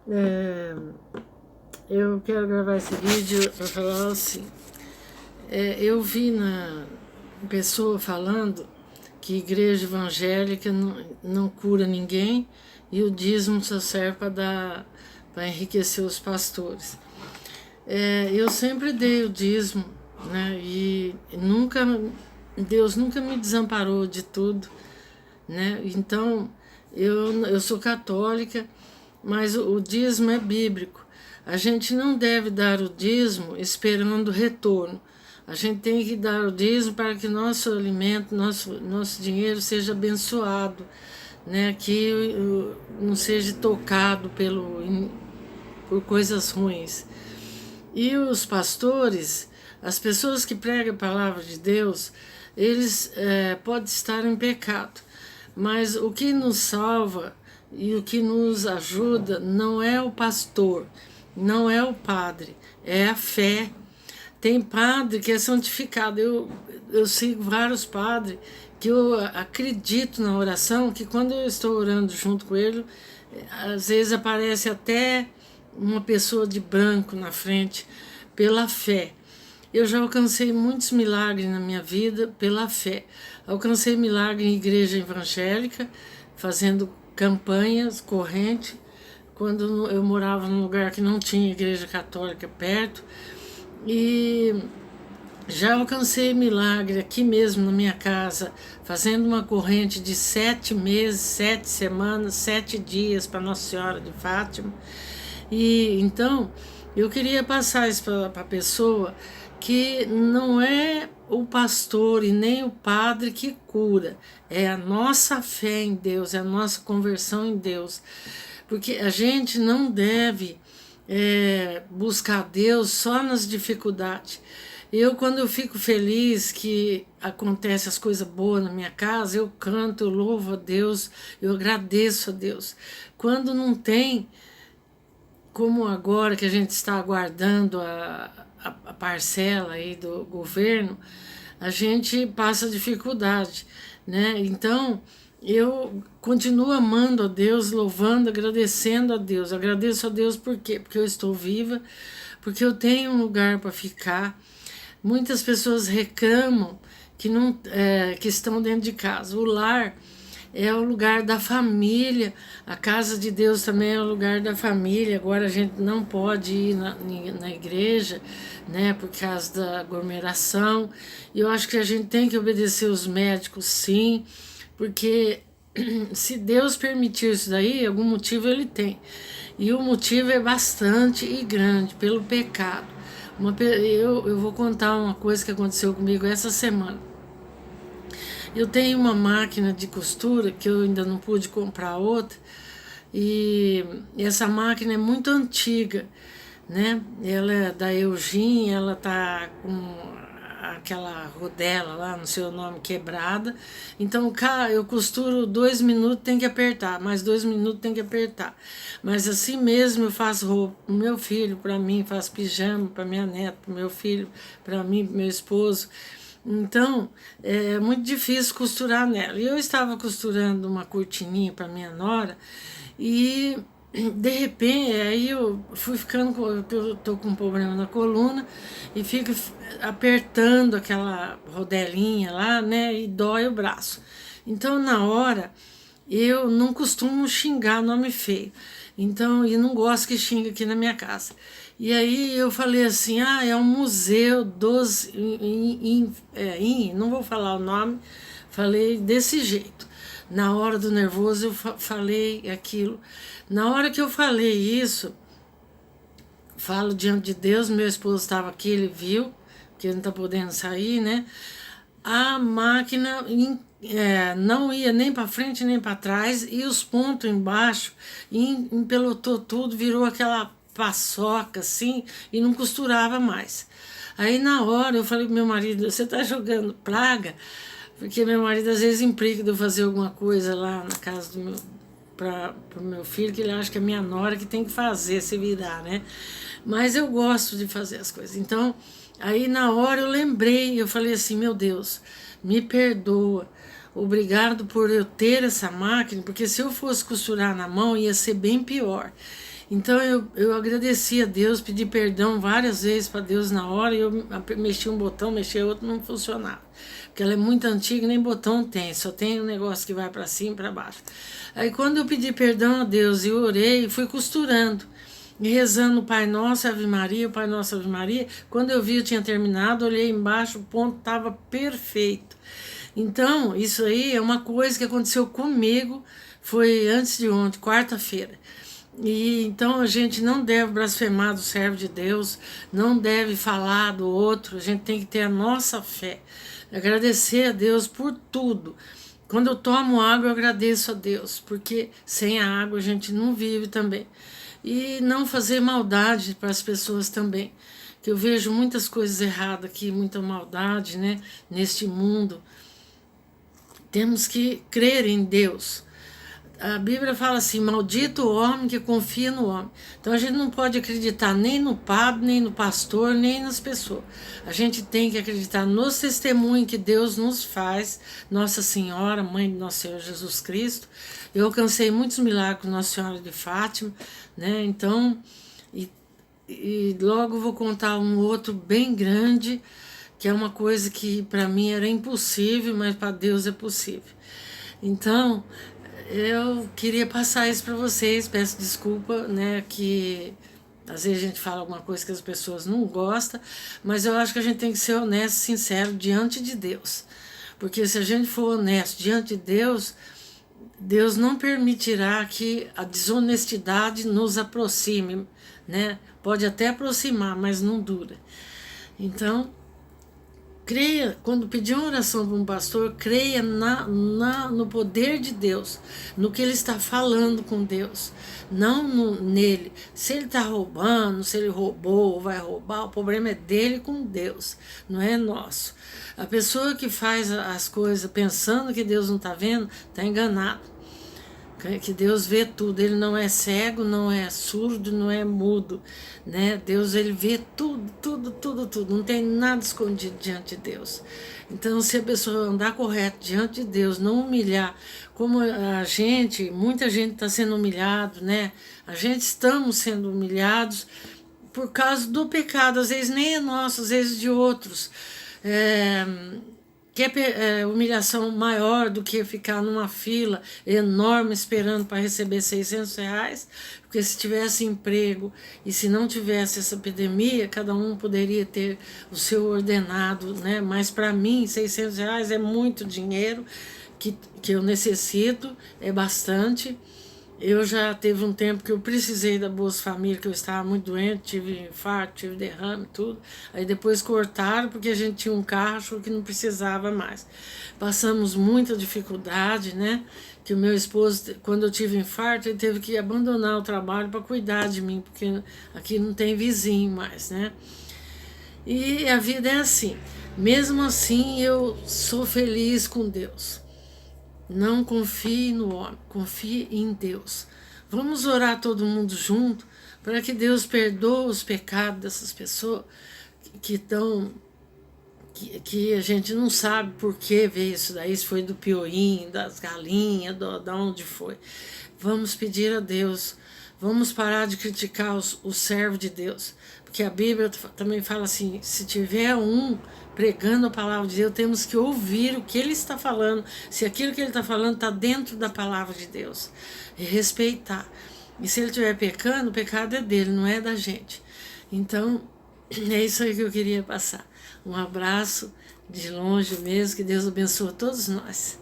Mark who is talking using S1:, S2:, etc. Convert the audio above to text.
S1: É, eu quero gravar esse vídeo para falar assim. Eu vi na pessoa falando que igreja evangélica não cura ninguém e o dízimo só serve para enriquecer os pastores. Eu sempre dei o dízimo, né? E Deus nunca me desamparou de tudo, né? Então eu sou católica, mas o dízimo é bíblico. A gente não deve dar o dízimo esperando retorno. A gente tem que dar o dízimo para que nosso alimento, nosso dinheiro seja abençoado, né? Que não seja tocado por coisas ruins. E os pastores, as pessoas que pregam a palavra de Deus, eles podem estar em pecado, mas o que nos salva e o que nos ajuda não é o pastor, não é o padre, é a fé. Tem padre que é santificado. Eu sigo vários padres que eu acredito na oração, que quando eu estou orando junto com ele, às vezes aparece até uma pessoa de branco na frente, pela fé. Eu já alcancei muitos milagres na minha vida pela fé. Alcancei milagre em igreja evangélica, fazendo campanhas, corrente, quando eu morava num lugar que não tinha igreja católica perto. E já alcancei milagre aqui mesmo na minha casa, fazendo uma corrente de 7 meses, 7 semanas, 7 dias para Nossa Senhora de Fátima. E então eu queria passar isso para a pessoa, que não é o pastor e nem o padre que cura, é a nossa fé em Deus, é a nossa conversão em Deus. Porque a gente não deve buscar Deus só nas dificuldades. Quando eu fico feliz que acontece as coisas boas na minha casa, eu canto, eu louvo a Deus, eu agradeço a Deus. Quando não tem, como agora que a gente está aguardando a parcela aí do governo, a gente passa dificuldade, né? Então, eu continuo amando a Deus, louvando, agradecendo a Deus. Agradeço a Deus por quê? Porque eu estou viva, porque eu tenho um lugar para ficar. Muitas pessoas reclamam que estão dentro de casa. O lar é o lugar da família, a casa de Deus também é o lugar da família. Agora a gente não pode ir na igreja, né, por causa da aglomeração. E eu acho que a gente tem que obedecer os médicos, sim, porque se Deus permitiu isso daí, algum motivo ele tem. E o motivo é bastante e grande, pelo pecado. Eu vou contar uma coisa que aconteceu comigo essa semana. Eu tenho uma máquina de costura que eu ainda não pude comprar outra, e essa máquina é muito antiga, né? Ela é da Eugene, ela tá com aquela rodela lá, não sei o nome, quebrada. Então, eu costuro 2 minutos, tem que apertar, mais 2 minutos tem que apertar. Mas assim mesmo eu faço roupa pro meu filho, para mim, faço pijama para minha neta, pro meu filho, para mim, pro meu esposo. Então, é muito difícil costurar nela. E eu estava costurando uma cortininha para minha nora e de repente, aí eu fui ficando, eu tô com um problema na coluna e fico apertando aquela rodelinha lá, né, e dói o braço. Então, na hora, eu não costumo xingar nome feio. Então, e não gosto que xingue aqui na minha casa. E aí eu falei assim, é um museu dos... não vou falar o nome, falei desse jeito. Na hora do nervoso eu falei aquilo. Na hora que eu falei isso, falo diante de Deus, meu esposo estava aqui, ele viu, que ele não está podendo sair, né? A máquina não ia nem para frente nem para trás, e os pontos embaixo empelotou tudo, virou aquela paçoca assim, e não costurava mais. Aí na hora eu falei pro meu marido, você tá jogando praga? Porque meu marido às vezes implica de eu fazer alguma coisa lá na casa pro meu filho, que ele acha que é minha nora que tem que fazer, se virar, né? Mas eu gosto de fazer as coisas. Então, aí na hora eu lembrei, eu falei assim, meu Deus, me perdoa, obrigado por eu ter essa máquina, porque se eu fosse costurar na mão ia ser bem pior. Então eu agradeci a Deus, pedi perdão várias vezes para Deus na hora, e eu mexi um botão, mexi outro, não funcionava. Porque ela é muito antiga, nem botão tem, só tem um negócio que vai para cima e para baixo. Aí quando eu pedi perdão a Deus e orei, fui costurando. E rezando o Pai Nosso, Ave Maria, o Pai Nosso, Ave Maria. Quando eu vi, eu tinha terminado, olhei embaixo, o ponto estava perfeito. Então, isso aí é uma coisa que aconteceu comigo, foi antes de ontem, quarta-feira. E então a gente não deve blasfemar do servo de Deus, não deve falar do outro, a gente tem que ter a nossa fé. Agradecer a Deus por tudo. Quando eu tomo água, eu agradeço a Deus, porque sem a água a gente não vive também. E não fazer maldade para as pessoas também, que eu vejo muitas coisas erradas aqui, muita maldade, né, neste mundo. Temos que crer em Deus. A Bíblia fala assim, maldito o homem que confia no homem. Então a gente não pode acreditar nem no padre, nem no pastor, nem nas pessoas. A gente tem que acreditar nos testemunhos que Deus nos faz, Nossa Senhora, Mãe de Nosso Senhor Jesus Cristo. Eu alcancei muitos milagres com Nossa Senhora de Fátima, né? Então, e logo vou contar um outro bem grande, que é uma coisa que para mim era impossível, mas para Deus é possível. Então, eu queria passar isso para vocês, peço desculpa, né, que às vezes a gente fala alguma coisa que as pessoas não gostam, mas eu acho que a gente tem que ser honesto, sincero diante de Deus. Porque se a gente for honesto diante de Deus, Deus não permitirá que a desonestidade nos aproxime, né? Pode até aproximar, mas não dura. Então, creia, quando pedir uma oração para um pastor, creia no poder de Deus, no que ele está falando com Deus, não nele. Se ele está roubando, se ele roubou ou vai roubar, o problema é dele com Deus, não é nosso. A pessoa que faz as coisas pensando que Deus não está vendo, está enganado. Que Deus vê tudo, ele não é cego, não é surdo, não é mudo, né? Deus, ele vê tudo, tudo, tudo, tudo, não tem nada escondido diante de Deus. Então, se a pessoa andar correto diante de Deus, não humilhar, como a gente, muita gente está sendo humilhado, né? A gente estamos sendo humilhados por causa do pecado, às vezes nem é nosso, às vezes de outros. Quer humilhação maior do que ficar numa fila enorme esperando para receber R$600? Porque se tivesse emprego e se não tivesse essa epidemia, cada um poderia ter o seu ordenado, né? Mas para mim, R$600 é muito dinheiro que eu necessito, é bastante. Eu já teve um tempo que eu precisei da Bolsa Família, que eu estava muito doente, tive infarto, tive derrame, tudo. Aí depois cortaram porque a gente tinha um carro, achou que não precisava mais. Passamos muita dificuldade, né? Que o meu esposo, quando eu tive infarto, ele teve que abandonar o trabalho para cuidar de mim, porque aqui não tem vizinho mais, né? E a vida é assim. Mesmo assim, eu sou feliz com Deus. Não confie no homem, confie em Deus. Vamos orar todo mundo junto para que Deus perdoe os pecados dessas pessoas que estão, que a gente não sabe por que veio isso daí, se foi do pioim, das galinhas, da onde foi. Vamos pedir a Deus, vamos parar de criticar o servo de Deus, porque a Bíblia também fala assim, se tiver um pregando a palavra de Deus, temos que ouvir o que ele está falando, se aquilo que ele está falando está dentro da palavra de Deus, e respeitar. E se ele estiver pecando, o pecado é dele, não é da gente. Então, é isso aí que eu queria passar. Um abraço de longe mesmo, que Deus abençoe todos nós.